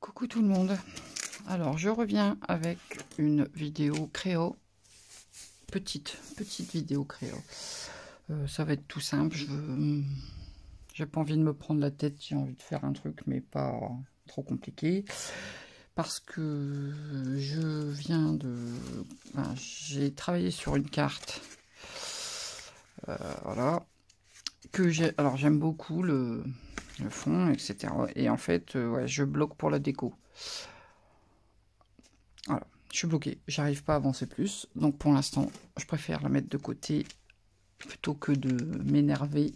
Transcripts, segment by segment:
Coucou tout le monde. Alors je reviens avec une vidéo créo, petite vidéo créo. Ça va être tout simple. J'ai pas envie de me prendre la tête. J'ai envie de faire un truc mais pas trop compliqué parce que je viens de. Enfin, j'ai travaillé sur une carte. Voilà. Que j'ai. Alors j'aime beaucoup le fond, etc. Et en fait, ouais, je bloque pour la déco. Voilà, je suis bloqué, j'arrive pas à avancer plus. Donc pour l'instant, je préfère la mettre de côté plutôt que de m'énerver.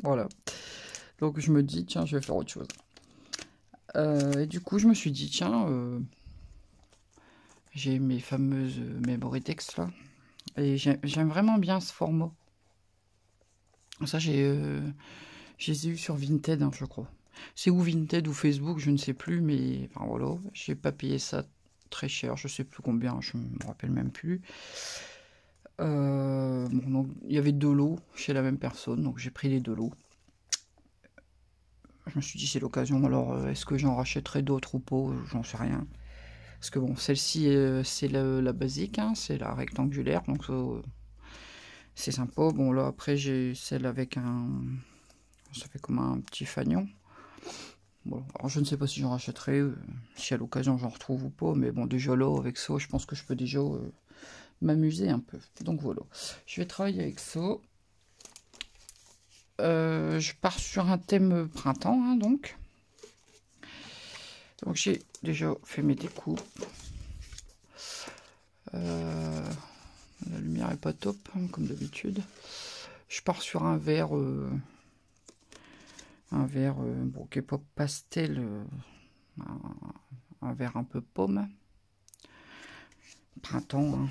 Voilà. Donc je me dis, tiens, je vais faire autre chose. Et du coup, je me suis dit, tiens, j'ai mes fameuses memory text là. Et j'aime vraiment bien ce format. Ça, je les ai eu sur Vinted, hein, je crois. C'est ou Vinted ou Facebook, je ne sais plus, mais enfin voilà, j'ai pas payé ça très cher, je sais plus combien, je me rappelle même plus. Bon, donc, il y avait 2 lots chez la même personne, donc j'ai pris les 2 lots. Je me suis dit c'est l'occasion, alors est-ce que j'en rachèterai d'autres ou pas, j'en sais rien. Parce que bon, celle-ci c'est la basique, hein, c'est la rectangulaire, donc c'est sympa. Bon là après j'ai celle avec ça fait comme un petit fanion. Bon, alors je ne sais pas si j'en rachèterai, si à l'occasion j'en retrouve ou pas, mais bon déjà là avec ça je pense que je peux déjà m'amuser un peu. Donc voilà, je vais travailler avec ça. Je pars sur un thème printemps, hein, donc j'ai déjà fait mes découpes. La lumière est pas top, hein, comme d'habitude. Je pars sur un vert, bon, qui est pas pastel, un vert un peu pomme. Printemps, hein.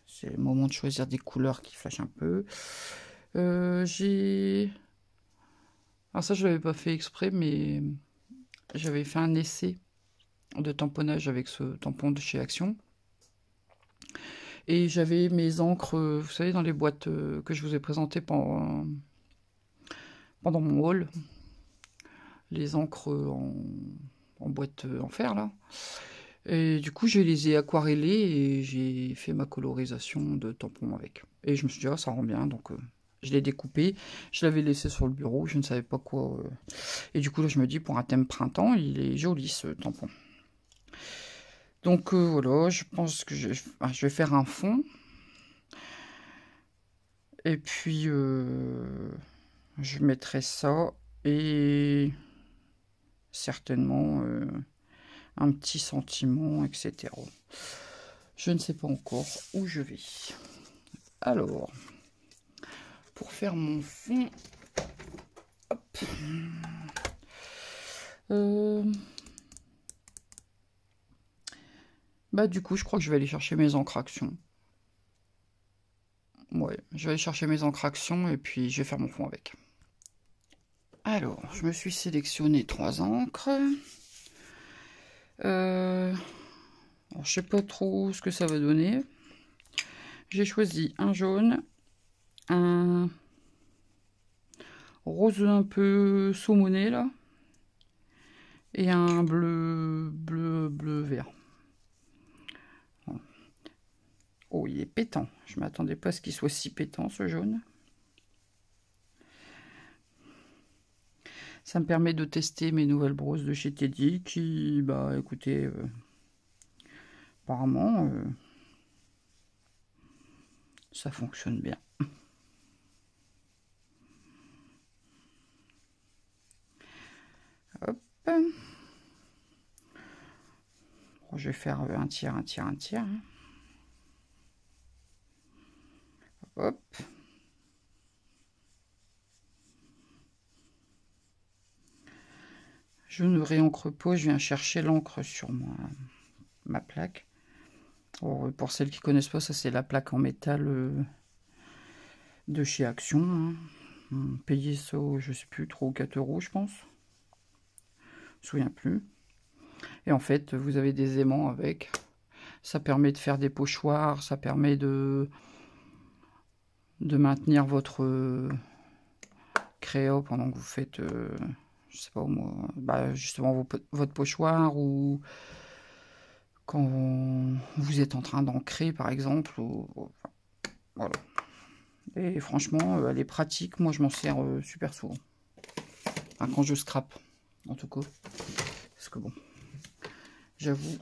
C'est le moment de choisir des couleurs qui flashent un peu. Alors ça je l'avais pas fait exprès, mais j'avais fait un essai de tamponnage avec ce tampon de chez Action. Et j'avais mes encres, vous savez, dans les boîtes que je vous ai présentées pendant mon haul. Les encres en boîte en fer, là. Et du coup, je les ai aquarellées et j'ai fait ma colorisation de tampon avec. Et je me suis dit, ah, ça rend bien, donc je l'ai découpé. Je l'avais laissé sur le bureau, je ne savais pas quoi. Et du coup, là, je me dis, pour un thème printemps, il est joli, ce tampon. Donc voilà, je pense que je vais faire un fond. Et puis, je mettrai ça et certainement un petit sentiment, etc. Je ne sais pas encore où je vais. Alors, pour faire mon fond, hop. Bah du coup, je crois que je vais aller chercher mes encres Action. Ouais, je vais aller chercher mes encres Action et puis je vais faire mon fond avec. Alors, je me suis sélectionné 3 encres. Alors, je sais pas trop ce que ça va donner. J'ai choisi un jaune, un rose un peu saumoné là, et un bleu vert. Oh, il est pétant. Je m'attendais pas à ce qu'il soit si pétant, ce jaune. Ça me permet de tester mes nouvelles brosses de chez Teddy qui, bah écoutez, apparemment, ça fonctionne bien. Hop. Bon, je vais faire un tiers, un tiers, un tiers. Hop. Je ne réencre pas, je viens chercher l'encre sur ma plaque. Alors, pour celles qui ne connaissent pas, ça c'est la plaque en métal de chez Action. Hein. Payer ça, je sais plus trop, 4 € je pense. Je me souviens plus. Et en fait, vous avez des aimants avec. Ça permet de faire des pochoirs, ça permet de maintenir votre créa pendant que vous faites je sais pas moi, bah, justement votre pochoir, ou quand vous êtes en train d'ancrer par exemple, voilà. Et franchement, elle est pratique, moi je m'en sers super souvent. Enfin, quand je scrape, en tout cas. Parce que bon, j'avoue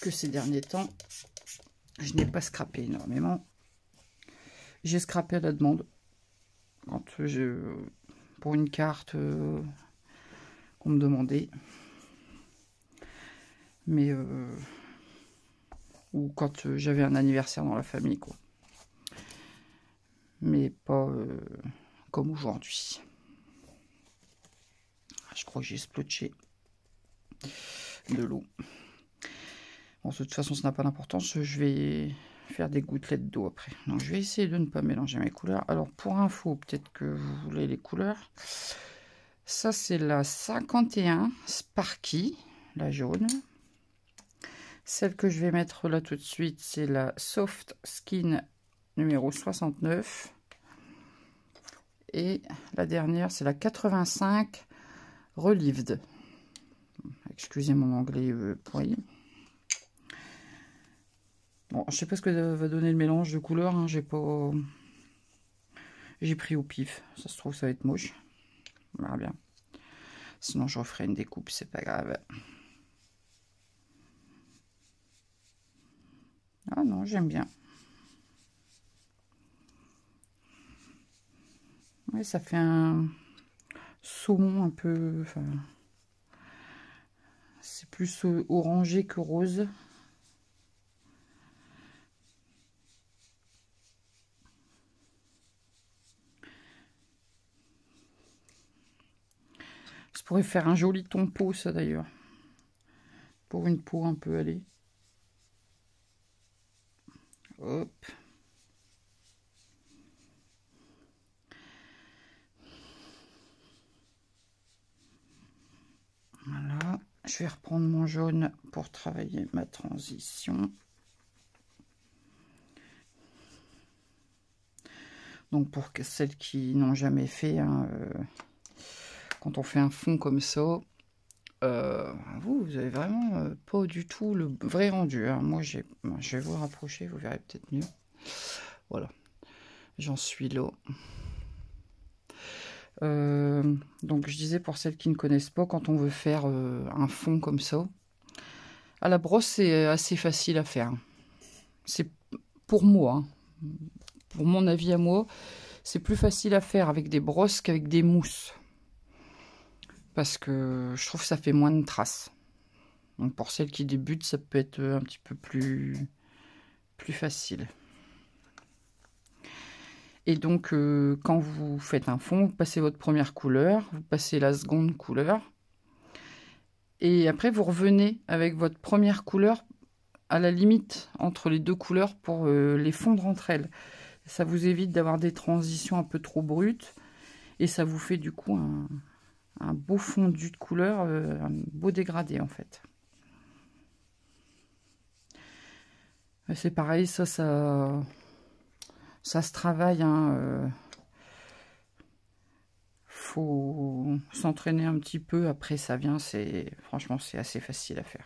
que ces derniers temps, je n'ai pas scrapé énormément. J'ai scrapé à la demande. Quand pour une carte qu'on me demandait. Mais ou quand j'avais un anniversaire dans la famille, quoi. Mais pas comme aujourd'hui. Je crois que j'ai splotché de l'eau. Bon, de toute façon, ça n'a pas d'importance. Je vais faire des gouttelettes d'eau après. Donc, je vais essayer de ne pas mélanger mes couleurs. Alors, pour info, peut-être que vous voulez les couleurs. Ça, c'est la 51 Sparky, la jaune. Celle que je vais mettre là tout de suite, c'est la Soft Skin numéro 69. Et la dernière, c'est la 85 Relieved. Excusez mon anglais pourri. Bon, je sais pas ce que va donner le mélange de couleurs. Hein, j'ai pris au pif. Ça se trouve, ça va être moche. On verra bien. Sinon, je referai une découpe, c'est pas grave. Ah non, j'aime bien. Ouais, ça fait un saumon un peu... Enfin, c'est plus orangé que rose. Ça pourrait faire un joli ton peau, ça d'ailleurs. Pour une peau un peu allée. Hop. Voilà. Je vais reprendre mon jaune pour travailler ma transition. Donc pour celles qui n'ont jamais fait, hein, quand on fait un fond comme ça, vous avez vraiment pas du tout le vrai rendu. Hein. Moi, je vais vous rapprocher, vous verrez peut-être mieux. Voilà, j'en suis là. Donc je disais, pour celles qui ne connaissent pas, quand on veut faire un fond comme ça, à la brosse, c'est assez facile à faire. C'est pour moi, hein. Pour mon avis à moi, c'est plus facile à faire avec des brosses qu'avec des mousses. Parce que je trouve que ça fait moins de traces. Donc pour celles qui débutent, ça peut être un petit peu plus facile. Et donc quand vous faites un fond, vous passez votre première couleur, vous passez la seconde couleur. Et après vous revenez avec votre première couleur à la limite entre les deux couleurs pour les fondre entre elles. Ça vous évite d'avoir des transitions un peu trop brutes. Et ça vous fait du coup un beau fondu de couleur, un beau dégradé en fait. C'est pareil, ça se travaille. Hein, faut s'entraîner un petit peu. Après, ça vient. Franchement, c'est assez facile à faire.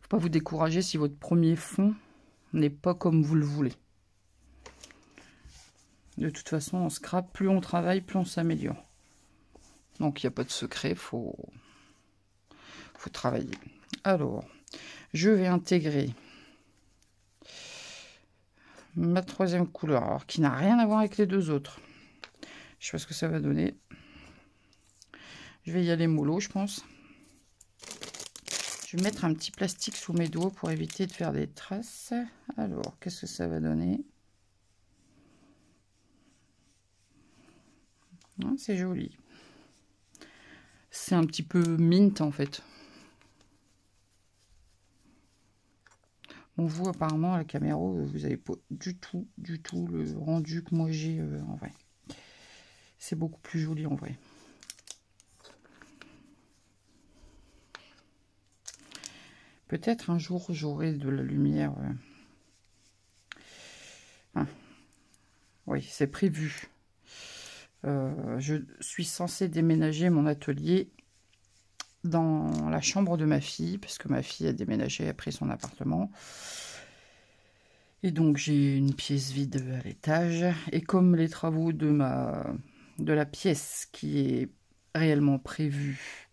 Faut pas vous décourager si votre premier fond n'est pas comme vous le voulez. De toute façon, on scrape, plus on travaille, plus on s'améliore. Donc, il n'y a pas de secret, faut travailler. Alors, je vais intégrer ma troisième couleur, alors qui n'a rien à voir avec les deux autres. Je sais pas ce que ça va donner. Je vais y aller mollo, je pense. Je vais mettre un petit plastique sous mes doigts pour éviter de faire des traces. Alors, qu'est-ce que ça va donner? C'est joli. C'est un petit peu mint en fait. Bon, vous apparemment à la caméra, vous n'avez pas du tout le rendu que moi j'ai en vrai. C'est beaucoup plus joli en vrai. Peut-être un jour j'aurai de la lumière. Oui, c'est prévu. Je suis censée déménager mon atelier dans la chambre de ma fille, parce que ma fille a déménagé, a pris son appartement. Et donc j'ai une pièce vide à l'étage. Et comme les travaux de la pièce qui est réellement prévue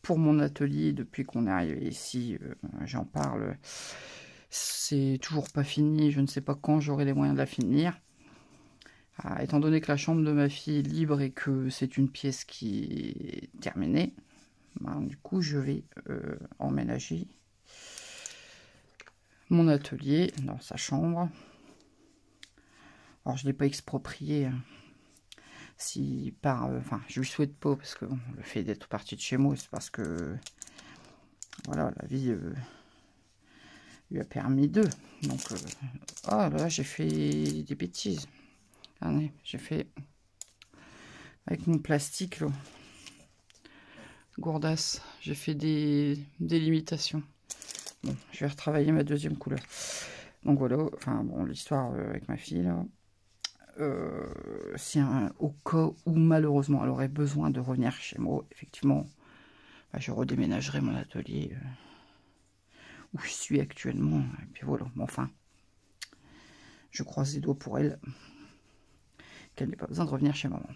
pour mon atelier depuis qu'on est arrivé ici, j'en parle, c'est toujours pas fini, je ne sais pas quand j'aurai les moyens de la finir. Étant donné que la chambre de ma fille est libre et que c'est une pièce qui est terminée, ben, du coup je vais emménager mon atelier dans sa chambre. Alors je ne l'ai pas exproprié, hein. Si par, enfin je lui souhaite pas, parce que bon, le fait d'être parti de chez moi, c'est parce que voilà, la vie lui a permis d'eux. Donc oh là j'ai fait des bêtises. Allez, j'ai fait avec mon plastique là. Gourdasse, j'ai fait des limitations. Bon, je vais retravailler ma deuxième couleur. Donc voilà, enfin bon, l'histoire avec ma fille là. Si au cas où malheureusement elle aurait besoin de revenir chez moi, effectivement, bah, je redéménagerai mon atelier où je suis actuellement. Et puis voilà, bon, enfin, je croise les doigts pour elle, qu'elle n'ait pas besoin de revenir chez maman.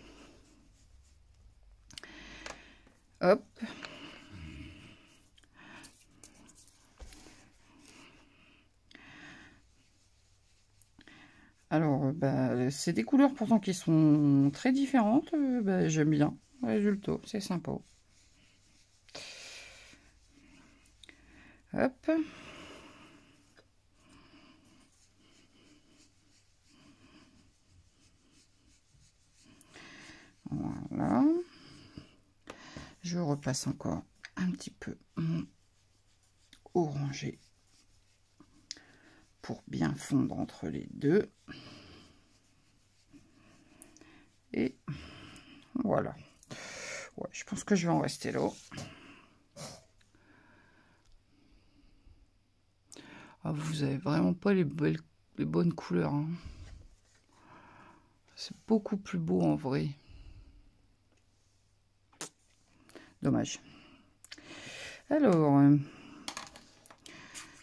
Hop. Alors, bah, c'est des couleurs pourtant qui sont très différentes. Bah, j'aime bien le résultat, c'est sympa. Hop. Voilà. Je repasse encore un petit peu mon orangé pour bien fondre entre les deux. Et voilà. Ouais, je pense que je vais en rester là. Ah, vous avez vraiment pas les bonnes couleurs, hein. C'est beaucoup plus beau en vrai. Dommage. Alors,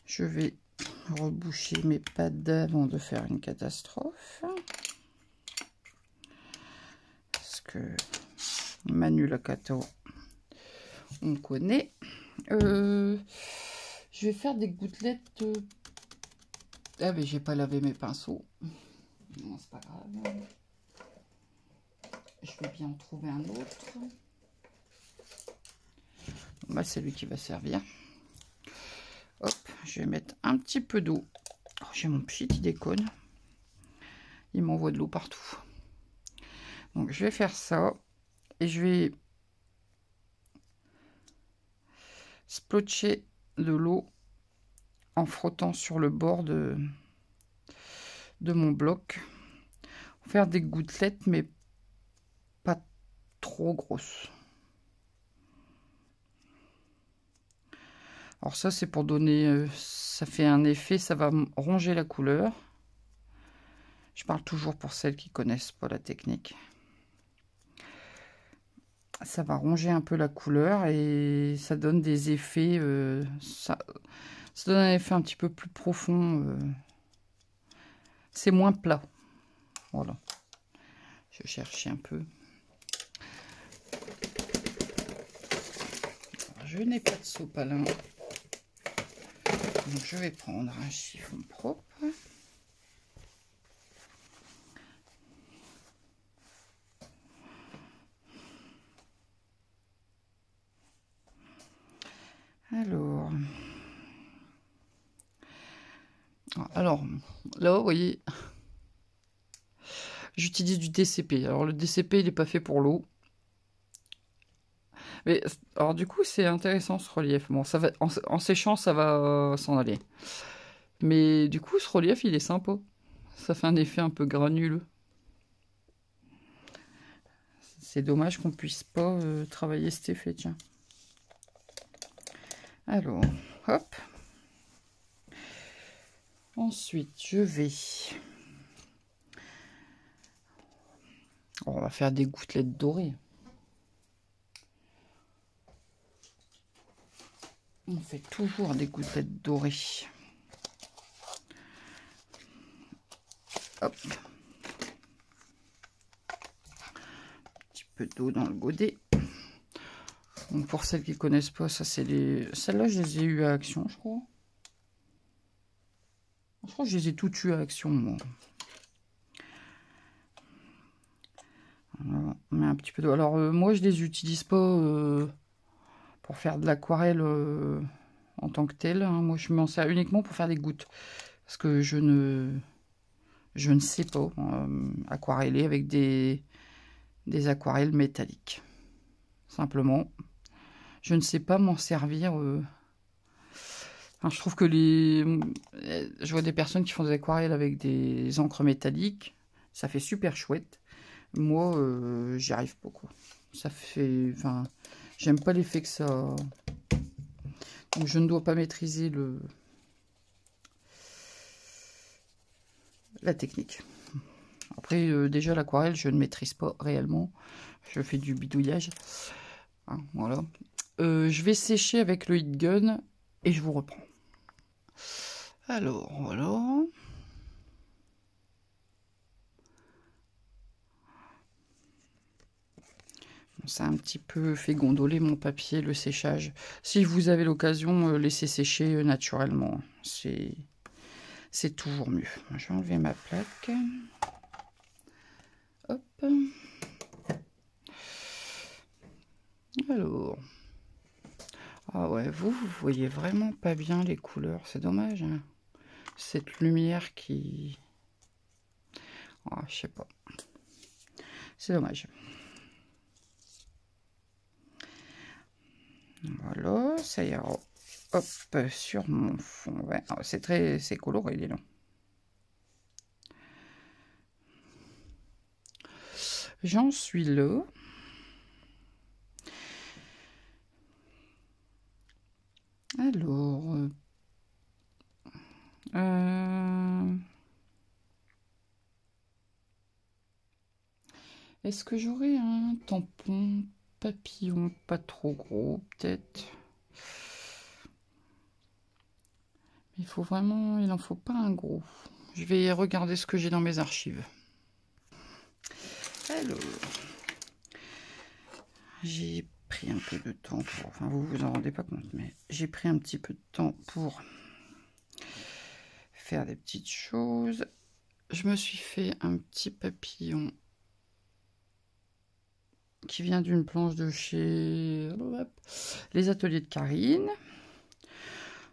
je vais reboucher mes pads avant de faire une catastrophe. Parce que Manu Lakato, on connaît. Je vais faire des gouttelettes. Ah mais j'ai pas lavé mes pinceaux. Non, c'est pas grave. Je vais bien en trouver un autre. Bah, c'est lui qui va servir. Hop, je vais mettre un petit peu d'eau. Oh, j'ai mon pchit, il déconne. Il m'envoie de l'eau partout. Donc je vais faire ça. Et je vais splotcher de l'eau en frottant sur le bord de mon bloc. Faire des gouttelettes, mais pas trop grosses. Alors ça, c'est pour donner... ça fait un effet, ça va ronger la couleur. Je parle toujours pour celles qui connaissent pas la technique. Ça va ronger un peu la couleur et ça donne des effets... ça donne un effet un petit peu plus profond. C'est moins plat. Voilà. Je cherchais un peu. Alors, je n'ai pas de sopalin. Donc je vais prendre un chiffon propre. Alors là, vous voyez, j'utilise du DCP. Alors le DCP, il n'est pas fait pour l'eau. Mais alors du coup, c'est intéressant ce relief. Bon, ça va en séchant, ça va s'en aller. Mais du coup, ce relief, il est sympa. Ça fait un effet un peu granuleux. C'est dommage qu'on puisse pas travailler cet effet, tiens. Alors, hop. Ensuite, je vais... On va faire des gouttelettes dorées. On fait toujours des gouttelettes dorées. Hop. Un petit peu d'eau dans le godet. Donc pour celles qui connaissent pas, ça c'est les... Celles-là, je les ai eues à Action, je crois. Je crois que je les ai toutes eues à Action, moi. Voilà. On met un petit peu d'eau. Alors moi, je les utilise pas pour faire de l'aquarelle en tant que telle. Hein. Moi, je m'en sers uniquement pour faire des gouttes. Parce que je ne sais pas aquareller avec des aquarelles métalliques. Simplement, je ne sais pas m'en servir. Enfin, je trouve que je vois des personnes qui font des aquarelles avec des encres métalliques. Ça fait super chouette. Moi, j'y arrive pas, quoi. Ça fait... Enfin, j'aime pas l'effet que ça... Donc, je ne dois pas maîtriser la technique. Après, déjà, l'aquarelle, je ne maîtrise pas réellement. Je fais du bidouillage. Hein, voilà. Je vais sécher avec le heat gun et je vous reprends. Alors, voilà. Ça a un petit peu fait gondoler mon papier, le séchage. Si vous avez l'occasion, laissez sécher naturellement. C'est toujours mieux. Je vais enlever ma plaque. Hop. Alors. Ah ouais, vous voyez vraiment pas bien les couleurs. C'est dommage. Hein. Cette lumière qui... Ah, je sais pas. C'est dommage. Voilà, ça ira. Hop, sur mon fond. Ouais, c'est coloré, dis donc. J'en suis là. Alors, est-ce que j'aurai un tampon papillon pas trop gros, peut-être? Il faut vraiment, il en faut pas un gros. Je vais regarder ce que j'ai dans mes archives. Alors, j'ai pris un peu de temps pour... Enfin, vous vous en rendez pas compte, mais j'ai pris un petit peu de temps pour faire des petites choses. Je me suis fait un petit papillon qui vient d'une planche de chez les ateliers de Karine.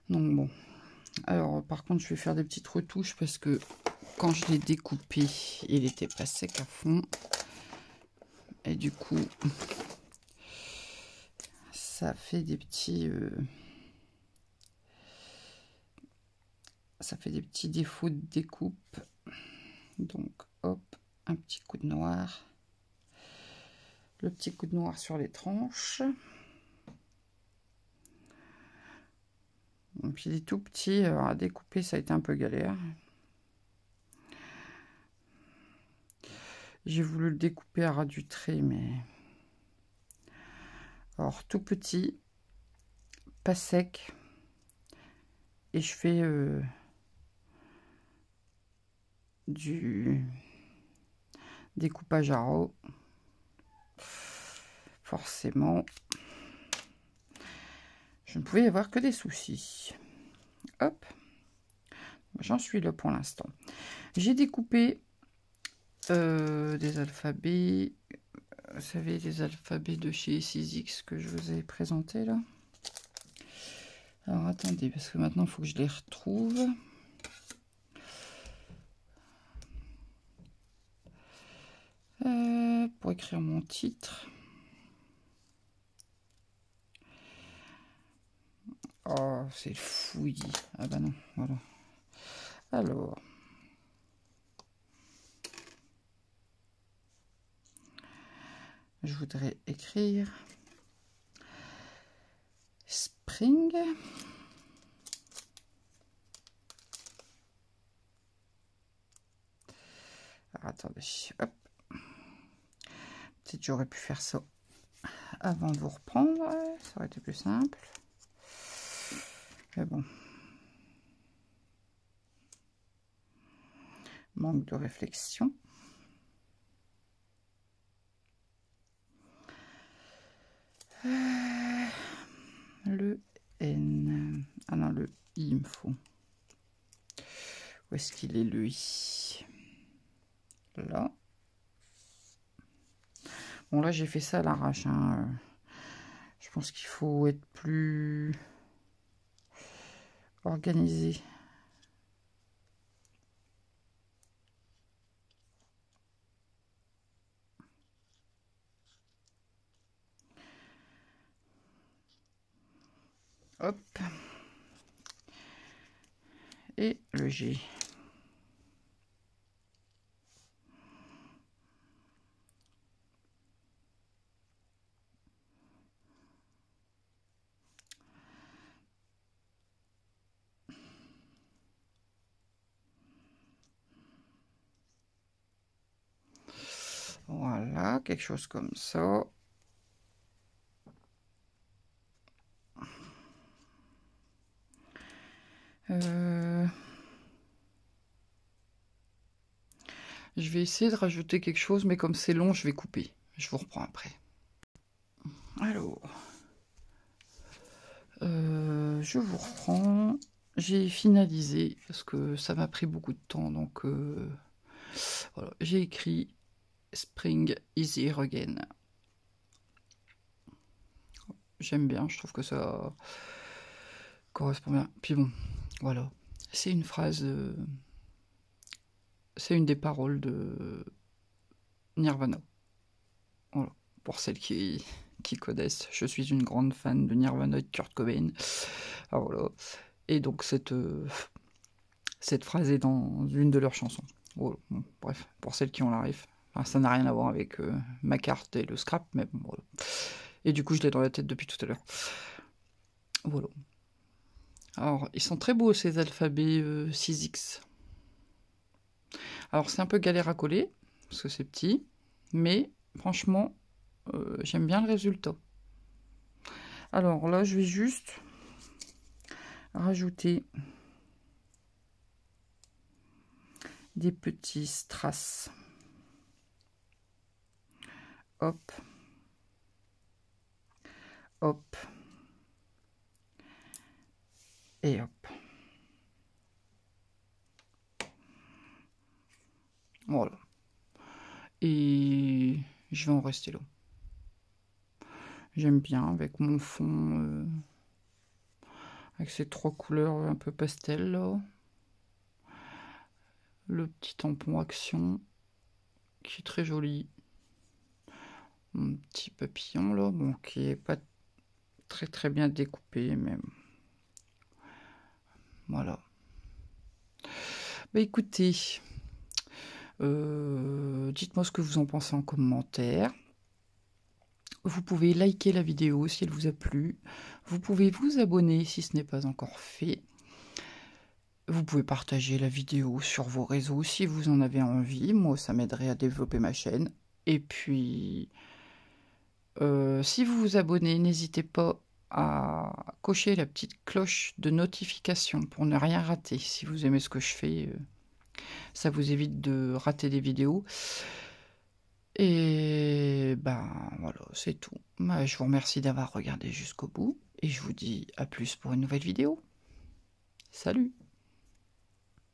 Donc bon. Alors par contre, je vais faire des petites retouches parce que quand je l'ai découpé, il était pas sec à fond. Et du coup, ça fait des petits... ça fait des petits défauts de découpe. Donc hop, un petit coup de noir. Le petit coup de noir sur les tranches. Et puis il est tout petit, à découper ça a été un peu galère. J'ai voulu le découper à ras du trait, mais... Alors tout petit, pas sec. Et je fais du découpage à ras. Forcément, je ne pouvais y avoir que des soucis. Hop, j'en suis là pour l'instant. J'ai découpé des alphabets. Vous savez, des alphabets de chez Sizzix que je vous ai présenté là. Alors attendez, parce que maintenant il faut que je les retrouve. Pour écrire mon titre. Oh, c'est fouillis. Ah bah non, voilà. Alors. Je voudrais écrire Spring. Alors, attendez, hop. Peut-être j'aurais pu faire ça avant de vous reprendre, ça aurait été plus simple. Mais bon. Manque de réflexion. Le N. Ah non, le I, il me faut. Où est-ce qu'il est, le I? Là. Bon, là, j'ai fait ça à l'arrache. Hein. Je pense qu'il faut être plus organisé. Hop. Et le G. Voilà, quelque chose comme ça. Je vais essayer de rajouter quelque chose, mais comme c'est long, je vais couper. Je vous reprends après. Alors, je vous reprends. J'ai finalisé parce que ça m'a pris beaucoup de temps. Donc, voilà, j'ai écrit Spring is here again. J'aime bien, je trouve que ça correspond bien. Puis bon, voilà, c'est une phrase, c'est une des paroles de Nirvana. Voilà, pour celles qui connaissent, je suis une grande fan de Nirvana et de Kurt Cobain. Alors voilà, et donc cette phrase est dans une de leurs chansons. Voilà. Bon, bref, pour celles qui ont la ref. Enfin, ça n'a rien à voir avec ma carte et le scrap, mais bon, voilà. Et du coup, je l'ai dans la tête depuis tout à l'heure. Voilà. Alors, ils sont très beaux ces alphabets 6X. Alors, c'est un peu galère à coller, parce que c'est petit, mais franchement, j'aime bien le résultat. Alors là, je vais juste rajouter des petits strass. Hop. Hop. Et hop. Voilà. Et je vais en rester là. J'aime bien avec mon fond, avec ces trois couleurs un peu pastel là. Le petit tampon Action qui est très joli. Mon petit papillon là, bon, qui est pas très bien découpé, mais voilà. Bah écoutez, dites-moi ce que vous en pensez en commentaire. Vous pouvez liker la vidéo si elle vous a plu. Vous pouvez vous abonner si ce n'est pas encore fait. Vous pouvez partager la vidéo sur vos réseaux si vous en avez envie. Moi, ça m'aiderait à développer ma chaîne. Et puis, si vous vous abonnez, n'hésitez pas à cocher la petite cloche de notification pour ne rien rater. Si vous aimez ce que je fais, ça vous évite de rater des vidéos. Et ben voilà, c'est tout. Je vous remercie d'avoir regardé jusqu'au bout et je vous dis à plus pour une nouvelle vidéo. Salut!